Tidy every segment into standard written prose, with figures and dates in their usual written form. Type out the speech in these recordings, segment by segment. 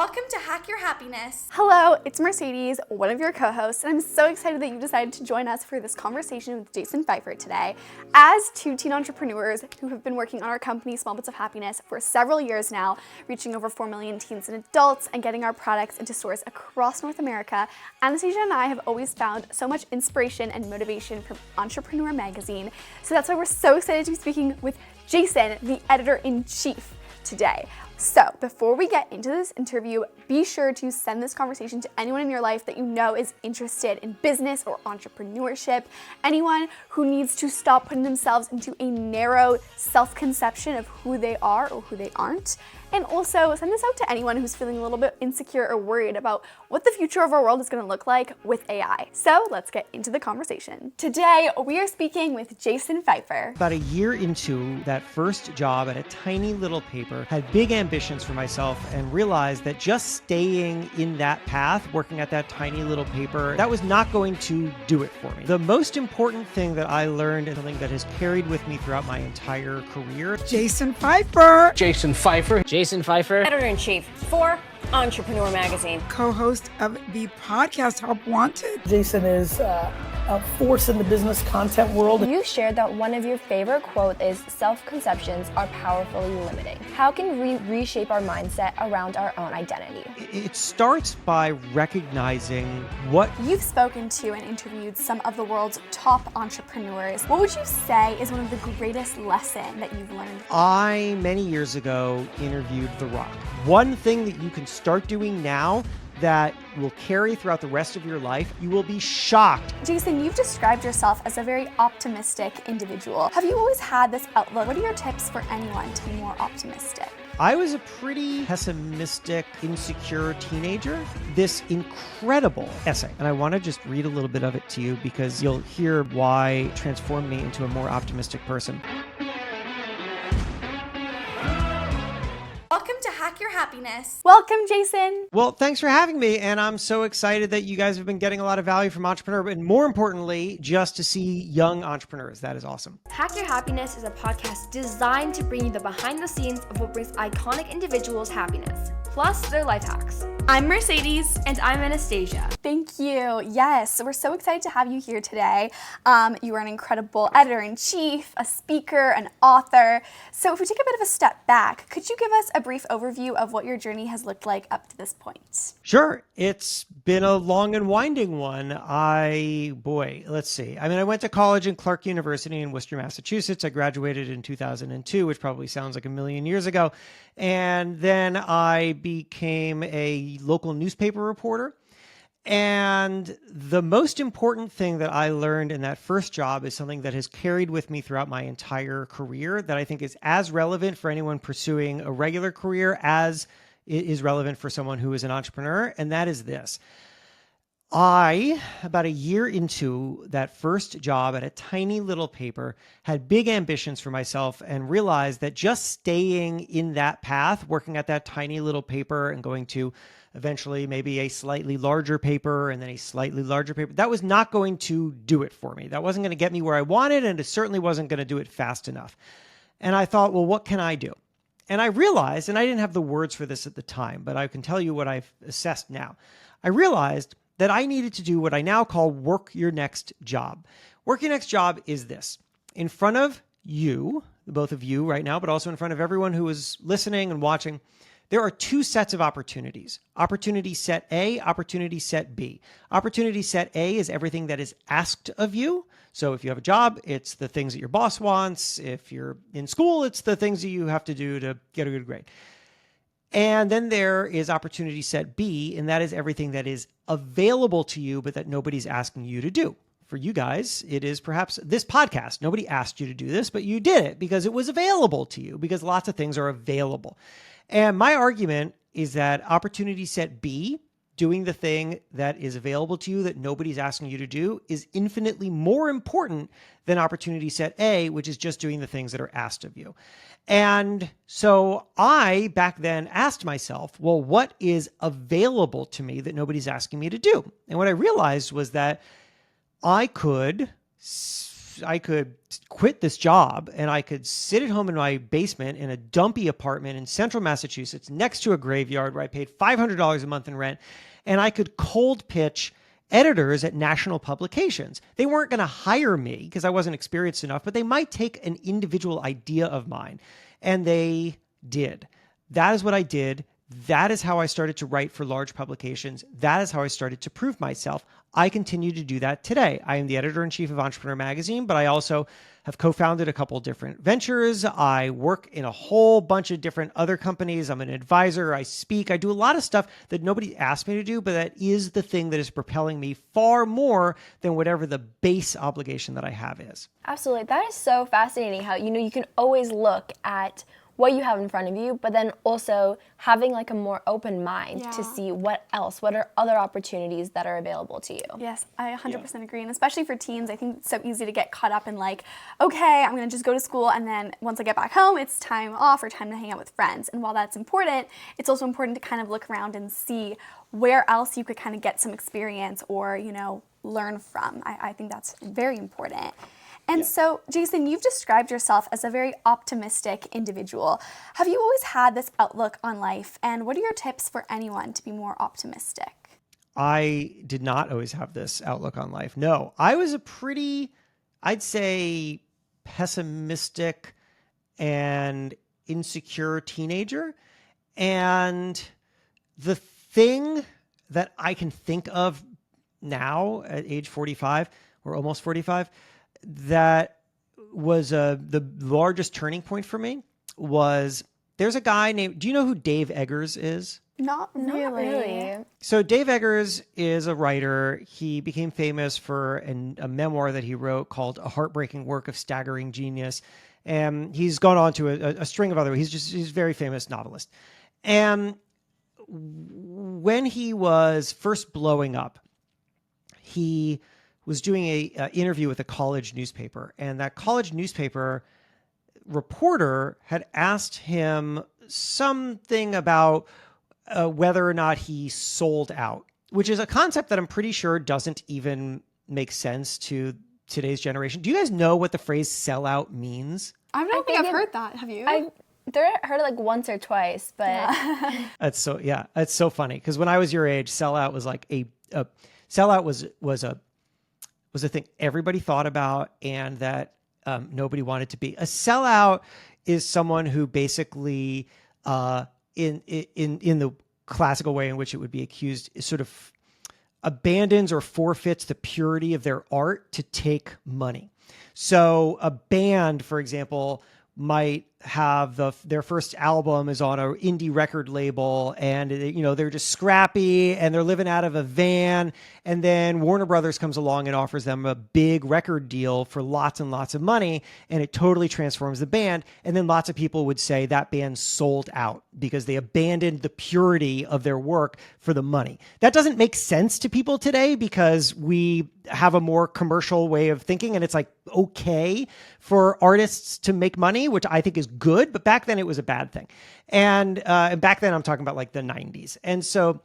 Welcome to Hack Your Happiness. Hello, it's Mercedes, one of your co-hosts, and I'm so excited that you decided to join us for this conversation with Jason Feifer today. As two teen entrepreneurs who have been working on our company, Small Bits of Happiness, for several years now, reaching over 4 million teens and adults and getting our products into stores across North America, Anastasia and I have always found so much inspiration and motivation from Entrepreneur Magazine. So that's why we're so excited to be speaking with Jason, the editor-in-chief, today. So before we get into this interview, be sure to send this conversation to anyone in your life that you know is interested in business or entrepreneurship, anyone who needs to stop putting themselves into a narrow self-conception of who they are or who they aren't. And also send this out to anyone who's feeling a little bit insecure or worried about what the future of our world is going to look like with AI. So let's get into the conversation. Today, we are speaking with Jason Feifer. About a year into that first job at a tiny little paper, had big ambitions for myself and realized that just staying in that path, working at that tiny little paper, that was not going to do it for me. The most important thing that I learned, and something that has carried with me throughout my entire career. Jason Feifer. Jason Feifer. Jason Feifer, editor-in-chief for Entrepreneur Magazine, co-host of the podcast Help Wanted. Jason is a force in the business content world. You shared that one of your favorite quotes is self-conceptions are powerfully limiting. How can we reshape our mindset around our own identity? It starts by recognizing what You've spoken to and interviewed some of the world's top entrepreneurs. What would you say is one of the greatest lessons that you've learned? I, many years ago, interviewed The Rock. One thing that you can start doing now that will carry throughout the rest of your life, you will be shocked. Jason, you've described yourself as a very optimistic individual. Have you always had this outlook? What are your tips for anyone to be more optimistic? I was a pretty pessimistic, insecure teenager. This incredible essay, and I want to just read a little bit of it to you because you'll hear why it transformed me into a more optimistic person. Welcome to Hack Your Happiness. Welcome, Jason. Well, thanks for having me, and I'm so excited that you guys have been getting a lot of value from Entrepreneur, but more importantly, just to see young entrepreneurs. That is awesome. Hack Your Happiness is a podcast designed to bring you the behind the scenes of what brings iconic individuals happiness, plus their life hacks. I'm Mercedes. And I'm Anastasia. Thank you. Yes, so we're so excited to have you here today. You are an incredible editor-in-chief, a speaker, an author. So if we take a bit of a step back, could you give us a brief overview of what your journey has looked like up to this point? Sure. It's been a long and winding one. Let's see. I went to college in Clark University in Worcester, Massachusetts. I graduated in 2002, which probably sounds like a million years ago. And then I became a local newspaper reporter. And the most important thing that I learned in that first job is something that has carried with me throughout my entire career that I think is as relevant for anyone pursuing a regular career as it is relevant for someone who is an entrepreneur. And that is this. About a year into that first job at a tiny little paper, had big ambitions for myself and realized that just staying in that path, working at that tiny little paper and going to eventually maybe a slightly larger paper and then a slightly larger paper, that was not going to do it for me. That wasn't going to get me where I wanted, and it certainly wasn't going to do it fast enough. And I thought, well, what can I do? And I realized, and I didn't have the words for this at the time, but I can tell you what I've assessed now. I realized that I needed to do what I now call work your next job. Work your next job is this. In front of you, both of you right now, but also in front of everyone who is listening and watching, there are two sets of opportunities. Opportunity set A, opportunity set B. Opportunity set A is everything that is asked of you. So if you have a job, it's the things that your boss wants. If you're in school, it's the things that you have to do to get a good grade. And then there is opportunity set B, and that is everything that is available to you, but that nobody's asking you to do. For you guys, it is perhaps this podcast. Nobody asked you to do this, but you did it because it was available to you, because lots of things are available. And my argument is that opportunity set B, doing the thing that is available to you that nobody's asking you to do, is infinitely more important than opportunity set A, which is just doing the things that are asked of you. And so I back then asked myself, well, what is available to me that nobody's asking me to do? And what I realized was that I could quit this job and I could sit at home in my basement in a dumpy apartment in central Massachusetts next to a graveyard where I paid $500 a month in rent, and I could cold pitch editors at national publications. They weren't going to hire me because I wasn't experienced enough, but they might take an individual idea of mine. And they did. That is what I did. That is how I started to write for large publications. That is how I started to prove myself. I continue to do that today. I am the editor-in-chief of Entrepreneur Magazine, but I also have co-founded a couple different ventures. I work in a whole bunch of different other companies. I'm an advisor. I speak. I do a lot of stuff that nobody asked me to do, but that is the thing that is propelling me far more than whatever the base obligation that I have is. Absolutely. That is so fascinating how, you can always look at what you have in front of you, but then also having like a more open mind to see what are other opportunities that are available to you. Yes, I 100% agree. And especially for teens, I think it's so easy to get caught up in like, okay, I'm going to just go to school, and then once I get back home, it's time off or time to hang out with friends. And while that's important, it's also important to kind of look around and see where else you could kind of get some experience or, learn from. I think that's very important. And so, Jason, you've described yourself as a very optimistic individual. Have you always had this outlook on life? And what are your tips for anyone to be more optimistic? I did not always have this outlook on life. No, I was a pretty, I'd say, pessimistic and insecure teenager. And the thing that I can think of now at age 45 or almost 45, that was the largest turning point for me was there's a guy named, do you know who Dave Eggers is? Not really. So Dave Eggers is a writer. He became famous for a memoir that he wrote called A Heartbreaking Work of Staggering Genius. And he's gone on to a string of other, he's a very famous novelist. And when he was first blowing up, he was doing a interview with a college newspaper, and that college newspaper reporter had asked him something about whether or not he sold out, which is a concept that I'm pretty sure doesn't even make sense to today's generation. Do you guys know what the phrase sell out means? I don't think I've heard that. Have you? I've heard it like once or twice, but It's so funny because when I was your age, sell out was like a sellout was a thing everybody thought about and that nobody wanted to be. A sellout is someone who basically, in the classical way in which it would be accused, is sort of abandons or forfeits the purity of their art to take money. So a band, for example, might have their first album is on an indie record label, and they're just scrappy and they're living out of a van, and then Warner Brothers comes along and offers them a big record deal for lots and lots of money, and it totally transforms the band. And then lots of people would say that band sold out because they abandoned the purity of their work for the money. That doesn't make sense to people today because we have a more commercial way of thinking, and it's like okay for artists to make money, which I think is good, but back then it was a bad thing. And back then I'm talking about like the 90s. And so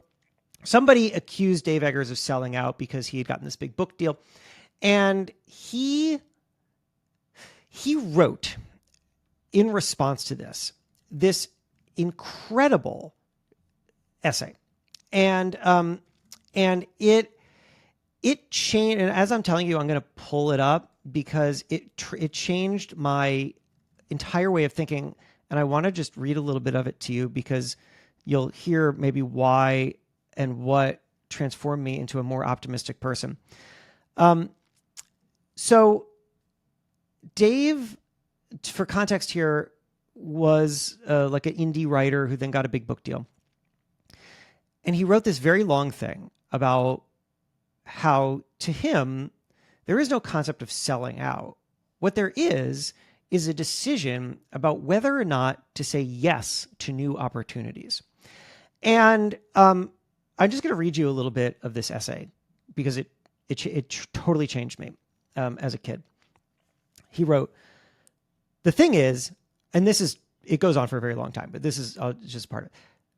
somebody accused Dave Eggers of selling out because he had gotten this big book deal. And he wrote in response to this incredible essay. And it changed. And as I'm telling you, I'm going to pull it up because it changed my entire way of thinking. And I want to just read a little bit of it to you because you'll hear maybe why and what transformed me into a more optimistic person. So Dave, for context here, was like an indie writer who then got a big book deal. And he wrote this very long thing about how, to him, there is no concept of selling out. What there is a decision about whether or not to say yes to new opportunities. And I'm just going to read you a little bit of this essay because it totally changed me as a kid. He wrote, "The thing is," and it goes on for a very long time, but this is just part of it.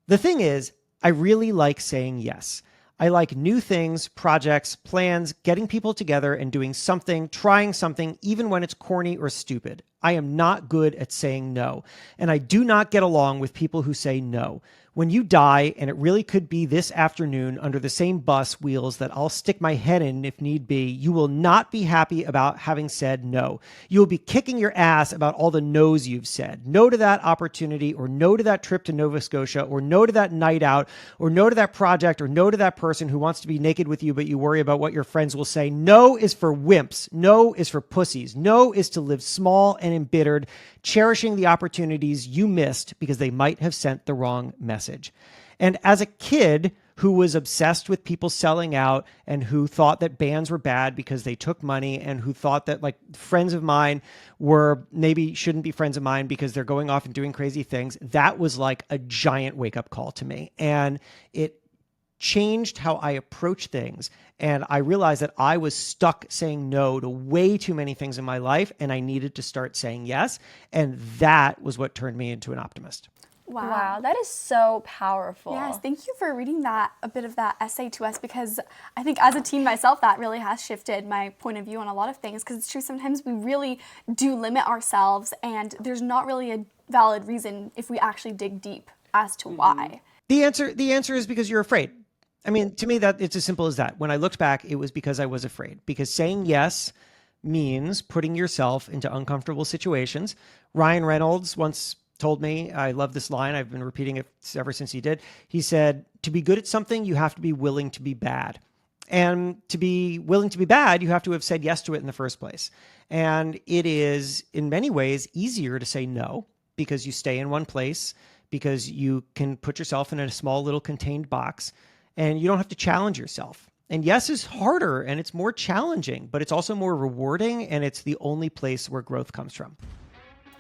"The thing is, I really like saying yes. I like new things, projects, plans, getting people together and doing something, trying something, even when it's corny or stupid. I am not good at saying no, and I do not get along with people who say no. When you die, and it really could be this afternoon under the same bus wheels that I'll stick my head in if need be, you will not be happy about having said no. You will be kicking your ass about all the no's you've said. No to that opportunity, or no to that trip to Nova Scotia, or no to that night out, or no to that project, or no to that person who wants to be naked with you, but you worry about what your friends will say. No is for wimps. No is for pussies. No is to live small and embittered, cherishing the opportunities you missed because they might have sent the wrong message. And as a kid who was obsessed with people selling out and who thought that bands were bad because they took money, and who thought that like friends of mine were maybe shouldn't be friends of mine because they're going off and doing crazy things, that was like a giant wake-up call to me. And it changed how I approach things. And I realized that I was stuck saying no to way too many things in my life, and I needed to start saying yes. And that was what turned me into an optimist. Wow, that is so powerful. Yes, thank you for reading a bit of that essay to us, because I think as a teen myself, that really has shifted my point of view on a lot of things, because it's true, sometimes we really do limit ourselves, and there's not really a valid reason if we actually dig deep as to why. The answer is because you're afraid. I mean, to me, that it's as simple as that. When I looked back, it was because I was afraid. Because saying yes means putting yourself into uncomfortable situations. Ryan Reynolds once told me, I love this line, I've been repeating it ever since he did. He said, to be good at something, you have to be willing to be bad. And to be willing to be bad, you have to have said yes to it in the first place. And it is, in many ways, easier to say no because you stay in one place, because you can put yourself in a small little contained box, and you don't have to challenge yourself. And yes is harder, and it's more challenging, but it's also more rewarding, and it's the only place where growth comes from.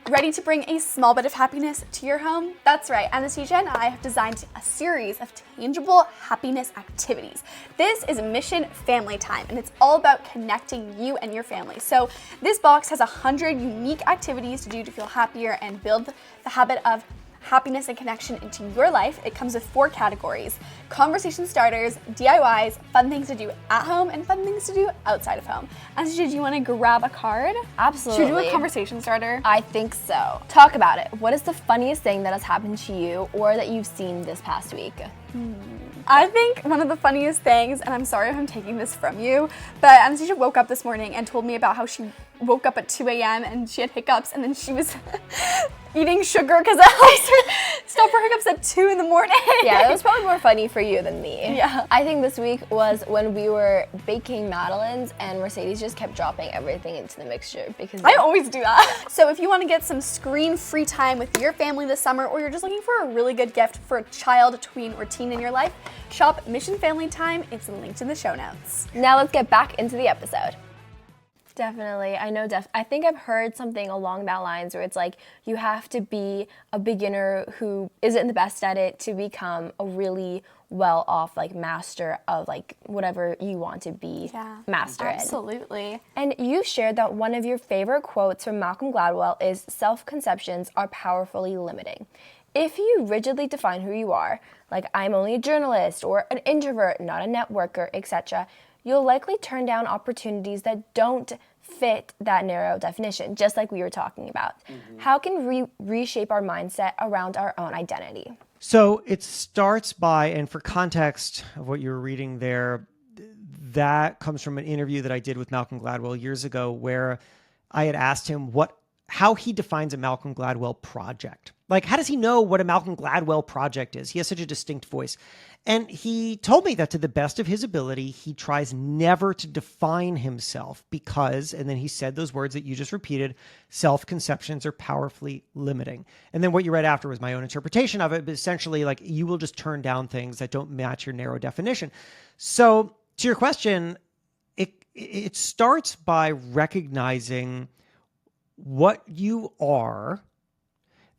Ready to bring a small bit of happiness to your home? That's right, Anastasia and I have designed a series of tangible happiness activities. This is Mission Family Time, and it's all about connecting you and your family. So this box has 100 unique activities to do to feel happier and build the habit of happiness and connection into your life. It comes with 4 categories: conversation starters, DIYs, fun things to do at home, and fun things to do outside of home. Anastasia, do you want to grab a card? Absolutely. Should we do a conversation starter? I think so. Talk about it. What is the funniest thing that has happened to you or that you've seen this past week? I think one of the funniest things, and I'm sorry if I'm taking this from you, but Anastasia woke up this morning and told me about how she woke up at 2 a.m. and she had hiccups, and then she was eating sugar because it helps her stop her hiccups at 2 in the morning. Yeah, it was probably more funny for you than me. Yeah. I think this week was when we were baking madeleines and Mercedes just kept dropping everything into the mixture because I always do that. So if you want to get some screen-free time with your family this summer, or you're just looking for a really good gift for a child, tween, or teen in your life, shop Mission Family Time. It's linked in the show notes. Now let's get back into the episode. Definitely. I know. I think I've heard something along that lines where it's like you have to be a beginner who isn't the best at it to become a really well-off like master of like whatever you want to be master in. Absolutely. And you shared that one of your favorite quotes from Malcolm Gladwell is, "Self-conceptions are powerfully limiting." If you rigidly define who you are, like I'm only a journalist or an introvert, not a networker, etc., you'll likely turn down opportunities that don't fit that narrow definition, just like we were talking about. How can we reshape our mindset around our own identity? So it starts by, and for context of what you were reading there, that comes from an interview that I did with Malcolm Gladwell years ago, where I had asked him how he defines a Malcolm Gladwell project. Like, how does he know what a Malcolm Gladwell project is? He has such a distinct voice. And he told me that to the best of his ability, he tries never to define himself because, and then he said those words that you just repeated, self-conceptions are powerfully limiting. And then what you read after was my own interpretation of it, but essentially like you will just turn down things that don't match your narrow definition. So to your question, it starts by recognizing what you are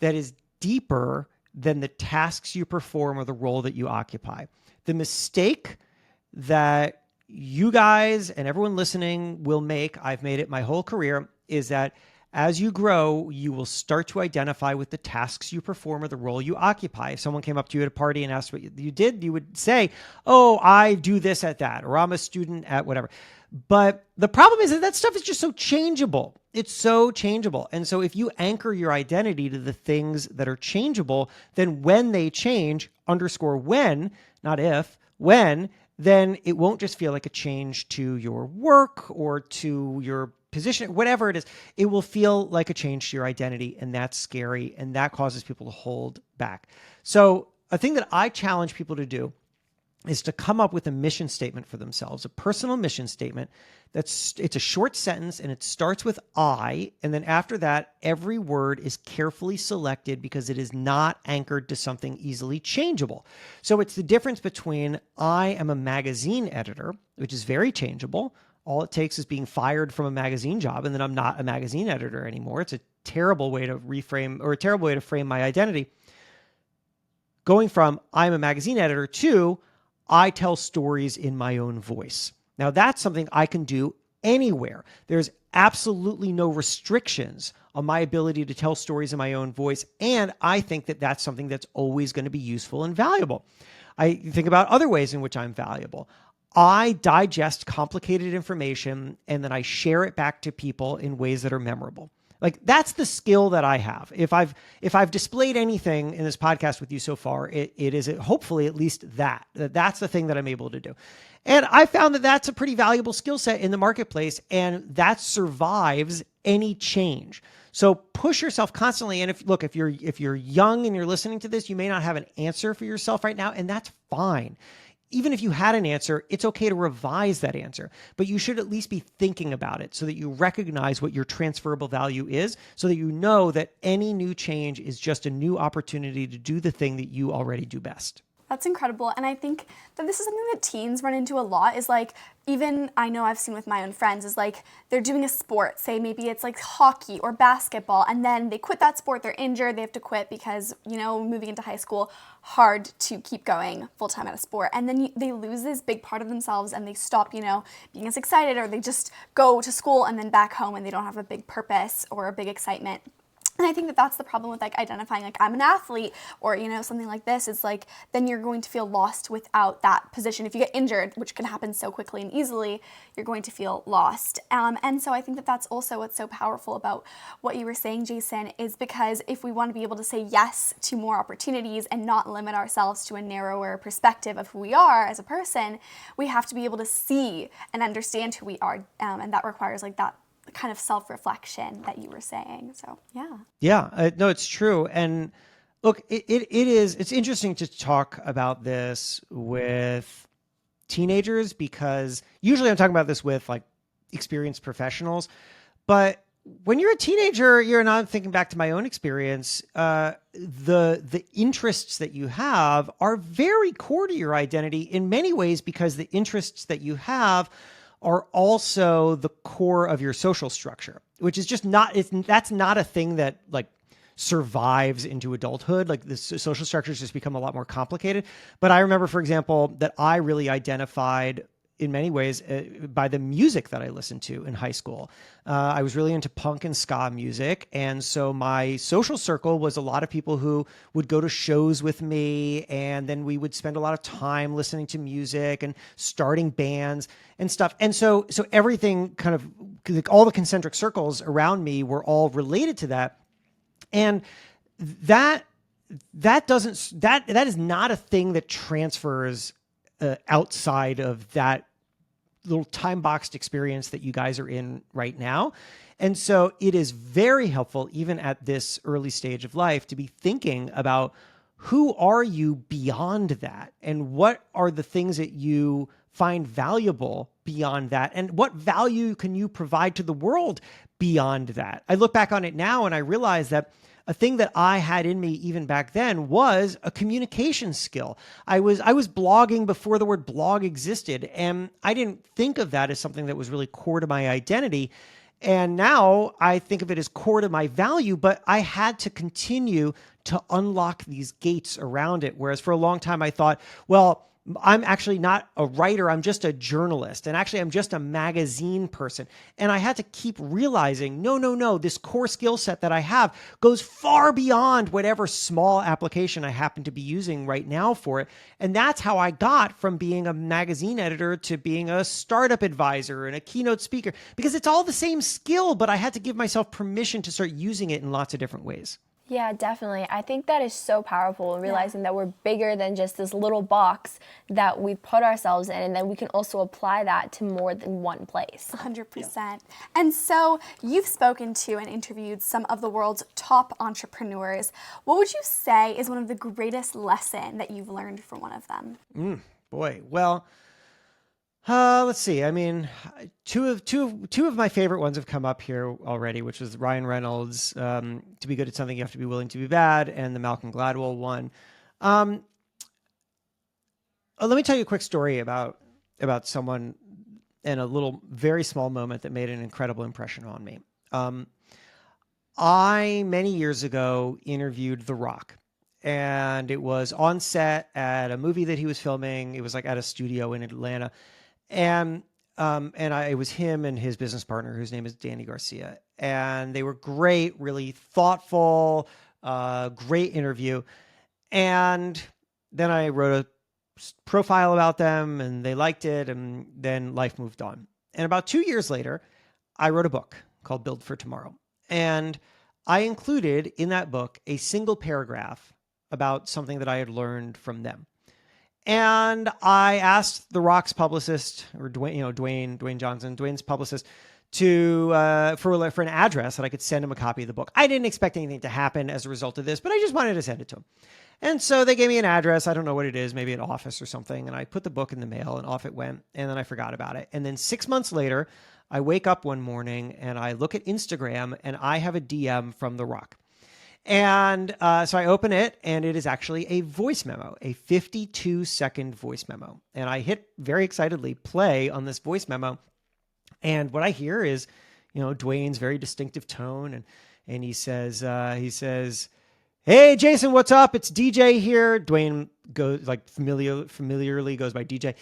that is deeper than the tasks you perform or the role that you occupy. The mistake that you guys and everyone listening will make, I've made it my whole career, is that As you grow, you will start to identify with the tasks you perform or the role you occupy. If someone came up to you at a party and asked what you did, you would say, oh, I do this at that, or I'm a student at whatever. But the problem is that stuff is just so changeable. It's so changeable. And so if you anchor your identity to the things that are changeable, then when they change, underscore when, not if, when, then it won't just feel like a change to your work or to your position, whatever it is. It will feel like a change to your identity, and that's scary, and that causes people to hold back. So a thing that I challenge people to do is to come up with a mission statement for themselves, a personal mission statement. It's a short sentence, and it starts with I, and then after that, every word is carefully selected because it is not anchored to something easily changeable. So it's the difference between I am a magazine editor, which is very changeable. All it takes is being fired from a magazine job, and then I'm not a magazine editor anymore. It's a terrible way to reframe, or a terrible way to frame my identity. Going from I'm a magazine editor to I tell stories in my own voice. Now that's something I can do anywhere. There's absolutely no restrictions on my ability to tell stories in my own voice. And I think that that's something that's always going to be useful and valuable. I think about other ways in which I'm valuable. I digest complicated information and then I share it back to people in ways that are memorable. Like that's the skill that I have. If I've displayed anything in this podcast with you so far, it is hopefully at least that's the thing that I'm able to do. And I found that that's a pretty valuable skill set in the marketplace, and that survives any change. So push yourself constantly. And if you're young and you're listening to this, you may not have an answer for yourself right now, and that's fine. Even if you had an answer, it's okay to revise that answer, but you should at least be thinking about it so that you recognize what your transferable value is, so that you know that any new change is just a new opportunity to do the thing that you already do best. That's incredible. And I think that this is something that teens run into a lot, is like, even I know I've seen with my own friends, is like they're doing a sport, say maybe it's like hockey or basketball, and then they quit that sport, they're injured, they have to quit because, moving into high school, hard to keep going full-time at a sport. And then they lose this big part of themselves and they stop, being as excited, or they just go to school and then back home and they don't have a big purpose or a big excitement. And I think that that's the problem with like identifying like I'm an athlete or, something like this, is like then you're going to feel lost without that position. If you get injured, which can happen so quickly and easily, you're going to feel lost. And so I think that that's also what's so powerful about what you were saying, Jason, is because if we want to be able to say yes to more opportunities and not limit ourselves to a narrower perspective of who we are as a person, we have to be able to see and understand who we are. And that requires like that kind of self-reflection that you were saying. So, yeah. Yeah, no, it's true. And look, it's interesting to talk about this with teenagers, because usually I'm talking about this with like experienced professionals. When you're a teenager, and I'm thinking back to my own experience, the interests that you have are very core to your identity in many ways, because the interests that you have are also the core of your social structure, which is just that's not a thing that like survives into adulthood. Like the social structures just become a lot more complicated. But I remember, for example, that I really identified in many ways by the music that I listened to in high school. I was really into punk and ska music. And so my social circle was a lot of people who would go to shows with me. And then we would spend a lot of time listening to music and starting bands and stuff. And so everything kind of, all the concentric circles around me were all related to that. And that is not a thing that transfers outside of that little time-boxed experience that you guys are in right now. And so it is very helpful, even at this early stage of life, to be thinking about who are you beyond that, and what are the things that you find valuable beyond that, and what value can you provide to the world beyond that. I look back on it now and I realize that a thing that I had in me even back then was a communication skill. I was blogging before the word blog existed, and I didn't think of that as something that was really core to my identity. And now I think of it as core to my value, but I had to continue to unlock these gates around it. Whereas for a long time I thought, well, I'm actually not a writer. I'm just a journalist. And actually, I'm just a magazine person. And I had to keep realizing, no, this core skill set that I have goes far beyond whatever small application I happen to be using right now for it. And that's how I got from being a magazine editor to being a startup advisor and a keynote speaker, because it's all the same skill, but I had to give myself permission to start using it in lots of different ways. Yeah, definitely. I think that is so powerful, realizing that we're bigger than just this little box that we put ourselves in, and then we can also apply that to more than one place. 100%. And so you've spoken to and interviewed some of the world's top entrepreneurs. What would you say is one of the greatest lessons that you've learned from one of them? Boy, well, let's see. I mean, two of my favorite ones have come up here already, which was Ryan Reynolds, to be good at something, you have to be willing to be bad, and the Malcolm Gladwell one. Let me tell you a quick story about someone and a little, very small moment that made an incredible impression on me. I, many years ago, interviewed The Rock. And it was on set at a movie that he was filming. It was like at a studio in Atlanta. And it was him and his business partner, whose name is Danny Garcia. And they were great, really thoughtful, great interview. And then I wrote a profile about them and they liked it. And then life moved on. And about 2 years later, I wrote a book called Build for Tomorrow. And I included in that book a single paragraph about something that I had learned from them. And I asked The Rock's publicist, or Dwayne Johnson, Dwayne's publicist, for an address that I could send him a copy of the book. I didn't expect anything to happen as a result of this, but I just wanted to send it to him. And so they gave me an address. I don't know what it is, maybe an office or something. And I put the book in the mail and off it went. And then I forgot about it. And then 6 months later, I wake up one morning and I look at Instagram and I have a DM from The Rock. And so I open it, and it is actually a voice memo, a 52-second voice memo. And I hit very excitedly play on this voice memo. And what I hear is, Dwayne's very distinctive tone. And he says, "Hey, Jason, what's up? It's DJ here." Dwayne goes familiarly goes by DJ.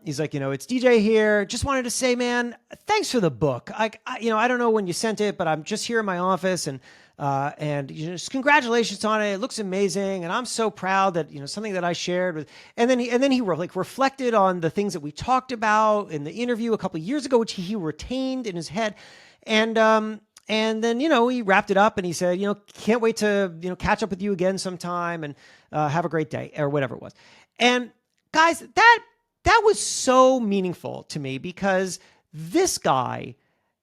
He's like, it's DJ here. Just wanted to say, man, thanks for the book. I don't know when you sent it, but I'm just here in my office and just congratulations on it. It looks amazing. And I'm so proud that, something that I shared with, and then he reflected on the things that we talked about in the interview a couple of years ago, which he retained in his head. And then, he wrapped it up and he said, can't wait to, catch up with you again sometime and have a great day, or whatever it was. And guys, that was so meaningful to me, because this guy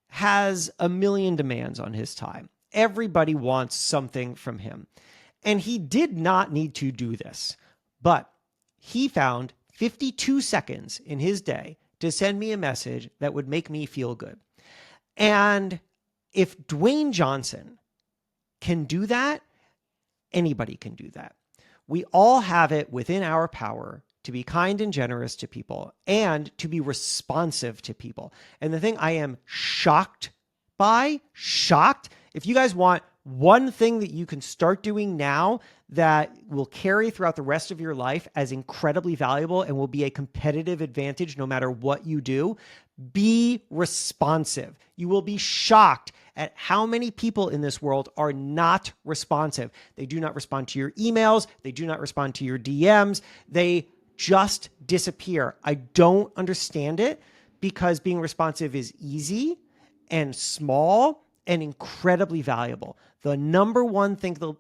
has a million demands on his time. Everybody wants something from him. And he did not need to do this, but he found 52 seconds in his day to send me a message that would make me feel good. And if Dwayne Johnson can do that, anybody can do that. We all have it within our power to be kind and generous to people and to be responsive to people. And the thing I am shocked, if you guys want one thing that you can start doing now that will carry throughout the rest of your life as incredibly valuable and will be a competitive advantage no matter what you do, be responsive. You will be shocked at how many people in this world are not responsive. They do not respond to your emails. They do not respond to your DMs. They just disappear. I don't understand it, because being responsive is easy and small and incredibly valuable. The number one thing that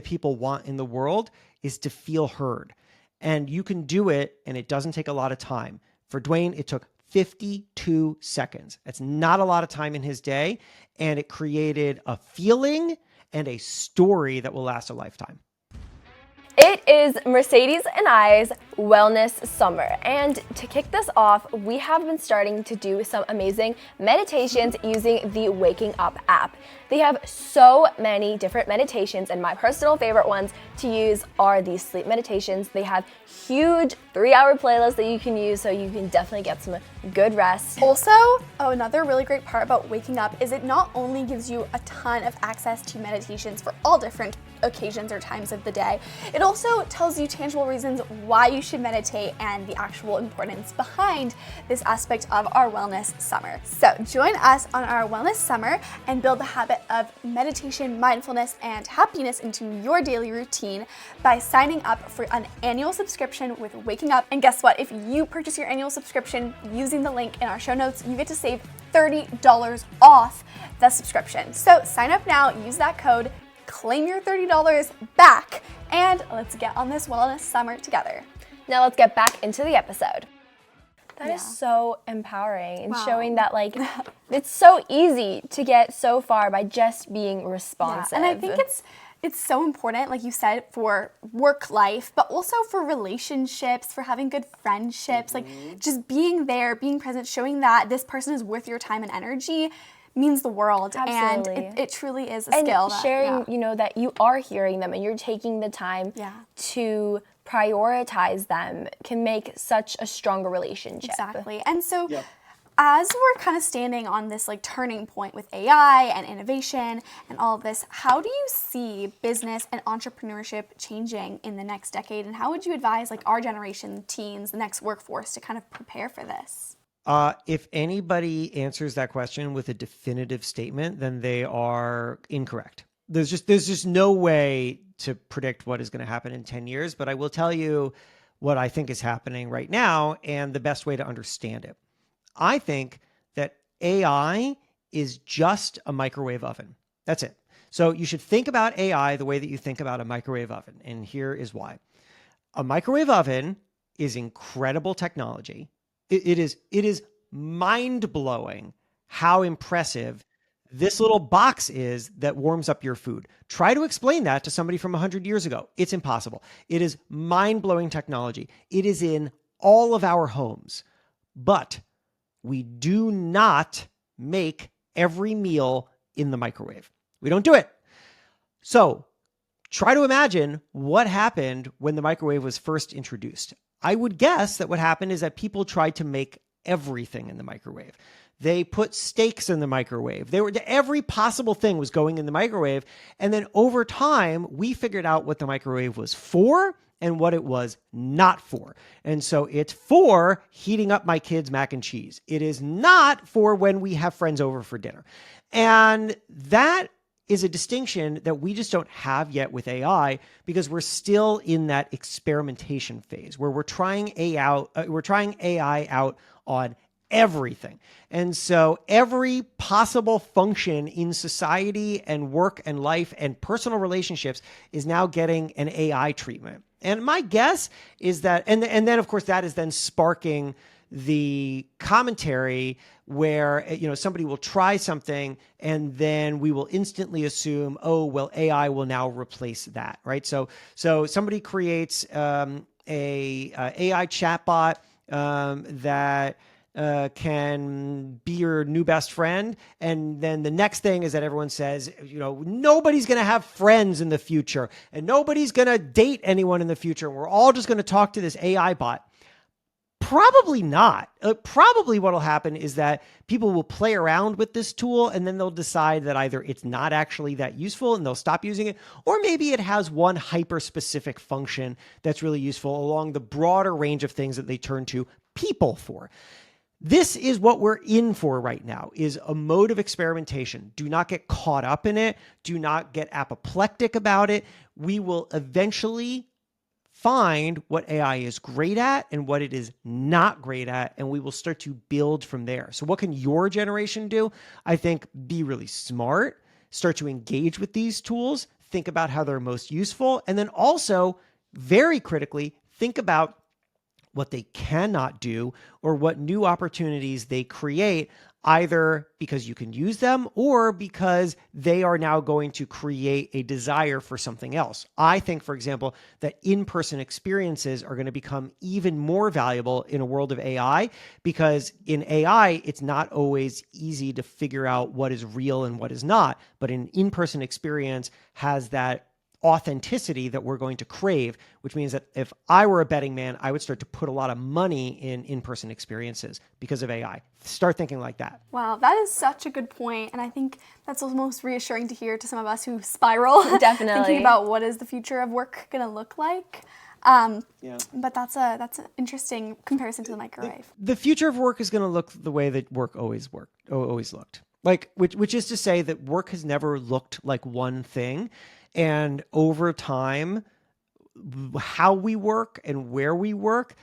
people want in the world is to feel heard. And you can do it, and it doesn't take a lot of time. For Dwayne, it took 52 seconds. That's not a lot of time in his day, and it created a feeling and a story that will last a lifetime. It is Mercedes and I's Wellness Summer, and to kick this off, we have been starting to do some amazing meditations using the Waking Up app. They have so many different meditations, and my personal favorite ones to use are these sleep meditations. They have huge 3-hour playlists that you can use, so you can definitely get some good rest. Also, another really great part about Waking Up is it not only gives you a ton of access to meditations for all different occasions or times of the day. It also tells you tangible reasons why you should meditate and the actual importance behind this aspect of our wellness summer. So join us on our wellness summer and build the habit of meditation, mindfulness, and happiness into your daily routine by signing up for an annual subscription with Waking Up. And guess what? If you purchase your annual subscription using the link in our show notes, you get to save $30 off the subscription. So sign up now, use that code, claim your $30 back, and let's get on this wellness summer together. Now let's get back into the episode. That is so empowering and showing that like it's so easy to get so far by just being responsive. And I think it's so important, like you said, for work life, but also for relationships, for having good friendships, like just being there, being present, showing that this person is worth your time and energy means the world. Absolutely. And it truly is a skill. And sharing, you know, that you are hearing them and you're taking the time to prioritize them can make such a stronger relationship. Exactly. And so as we're kind of standing on this like turning point with AI and innovation and all of this, how do you see business and entrepreneurship changing in the next decade? And how would you advise like our generation, teens, the next workforce to kind of prepare for this? If anybody answers that question with a definitive statement, then they are incorrect. There's just no way to predict what is going to happen in 10 years, but I will tell you what I think is happening right now and the best way to understand it. I think that AI is just a microwave oven. That's it. So you should think about AI the way that you think about a microwave oven. And here is why. A microwave oven is incredible technology. It is mind-blowing how impressive this little box is that warms up your food. Try to explain that to somebody from 100 years ago. It's impossible. It is mind-blowing technology. It is in all of our homes. But we do not make every meal in the microwave. We don't do it. So try to imagine what happened when the microwave was first introduced. I would guess that what happened is that people tried to make everything in the microwave. They put steaks in the microwave. Every possible thing was going in the microwave. And then over time, we figured out what the microwave was for and what it was not for. And so it's for heating up my kids' mac and cheese. It is not for when we have friends over for dinner. And that is a distinction that we just don't have yet with AI because we're still in that experimentation phase where we're trying AI out on everything. And so every possible function in society and work and life and personal relationships is now getting an AI treatment. And my guess is that, and then of course that is then sparking the commentary where, you know, somebody will try something and then we will instantly assume, oh, well, AI will now replace that, right? So somebody creates a AI chatbot that can be your new best friend. And then the next thing is that everyone says, you know, nobody's going to have friends in the future and nobody's going to date anyone in the future. We're all just going to talk to this AI bot. Probably not. Probably what will happen is that people will play around with this tool and then they'll decide that either it's not actually that useful and they'll stop using it, or maybe it has one hyper-specific function that's really useful along the broader range of things that they turn to people for. This is what we're in for right now, is a mode of experimentation. Do not get caught up in it. Do not get apoplectic about it. We will eventually find what AI is great at and what it is not great at, and we will start to build from there. So what can your generation do? I think be really smart, start to engage with these tools, think about how they're most useful, and then also, very critically, think about what they cannot do or what new opportunities they create, either because you can use them or because they are now going to create a desire for something else. I think, for example, that in-person experiences are going to become even more valuable in a world of AI, because in AI, it's not always easy to figure out what is real and what is not, but an in-person experience has that authenticity that we're going to crave, which means that if I were a betting man, I would start to put a lot of money in in-person experiences because of AI. Start thinking like that. Wow, that is such a good point. And I think that's almost reassuring to hear to some of us who spiral. Definitely. Thinking about what is the future of work going to look like. But that's an interesting comparison to the microwave. The future of work is going to look the way that work always looked. Like, which is to say that work has never looked like one thing. And over time, how we work and where we work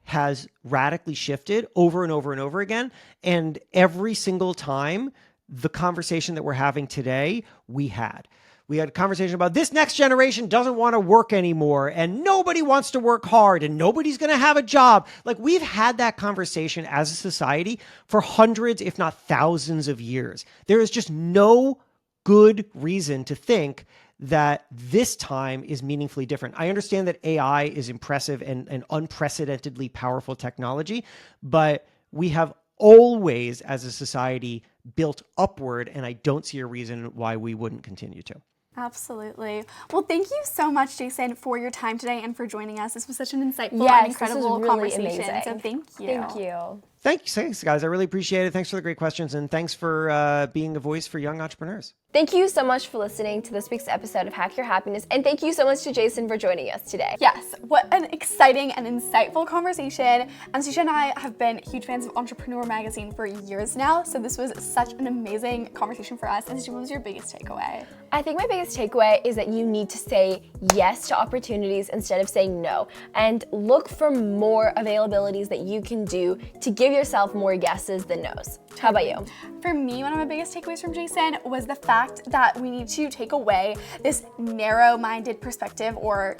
has radically shifted over and over and over again. And every single time, the conversation that we're having today, we had a conversation about this next generation doesn't want to work anymore and nobody wants to work hard and nobody's going to have a job. Like, we've had that conversation as a society for hundreds, if not thousands of years. There is just no good reason to think that this time is meaningfully different. I understand that AI is impressive and unprecedentedly powerful technology, but we have always, as a society, built upward, and I don't see a reason why we wouldn't continue to. Absolutely. Well, thank you so much, Jason, for your time today and for joining us. This was such an insightful and incredible conversation. Amazing. So thank you. Thank you. Thanks, guys. I really appreciate it. Thanks for the great questions, and thanks for being a voice for young entrepreneurs. Thank you so much for listening to this week's episode of Hack Your Happiness, and thank you so much to Jason for joining us today. Yes, what an exciting and insightful conversation. Anastasia and I have been huge fans of Entrepreneur Magazine for years now, so this was such an amazing conversation for us. Anastasia, what was your biggest takeaway? I think my biggest takeaway is that you need to say yes to opportunities instead of saying no, and look for more availabilities that you can do to give yourself more yeses than nos. How about you? For me, one of my biggest takeaways from Jason was the fact that we need to take away this narrow-minded perspective or,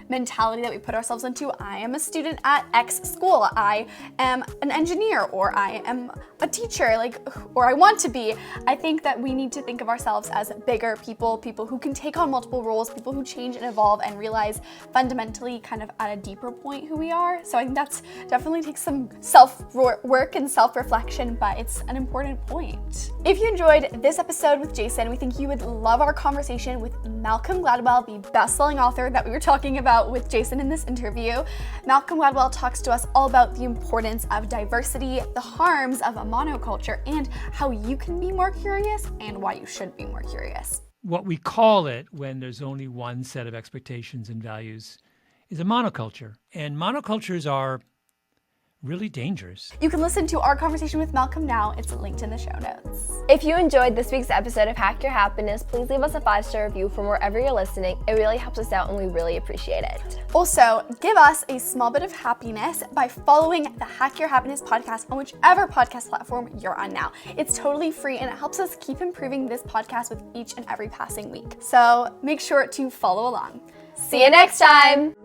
mentality that we put ourselves into. I am a student at X school. I am an engineer, or I am a teacher, or I want to be. I think that we need to think of ourselves as bigger people who can take on multiple roles, people who change and evolve and realize fundamentally kind of at a deeper point who we are. So I think that's definitely takes some self-work and self-reflection, but it's an important point. If you enjoyed this episode with Jason, we think you would love our conversation with Malcolm Gladwell, the best-selling author that we were talking about with Jason in this interview. Malcolm Gladwell talks to us all about the importance of diversity, the harms of a monoculture, and how you can be more curious and why you should be more curious. What we call it when there's only one set of expectations and values is a monoculture. And monocultures are really dangerous. You can listen to our conversation with Malcolm now. It's linked in the show notes. If you enjoyed this week's episode of Hack Your Happiness, please leave us a 5-star review from wherever you're listening. It really helps us out and we really appreciate it. Also, give us a small bit of happiness by following the Hack Your Happiness podcast on whichever podcast platform you're on now. It's totally free and it helps us keep improving this podcast with each and every passing week. So make sure to follow along. See you next time!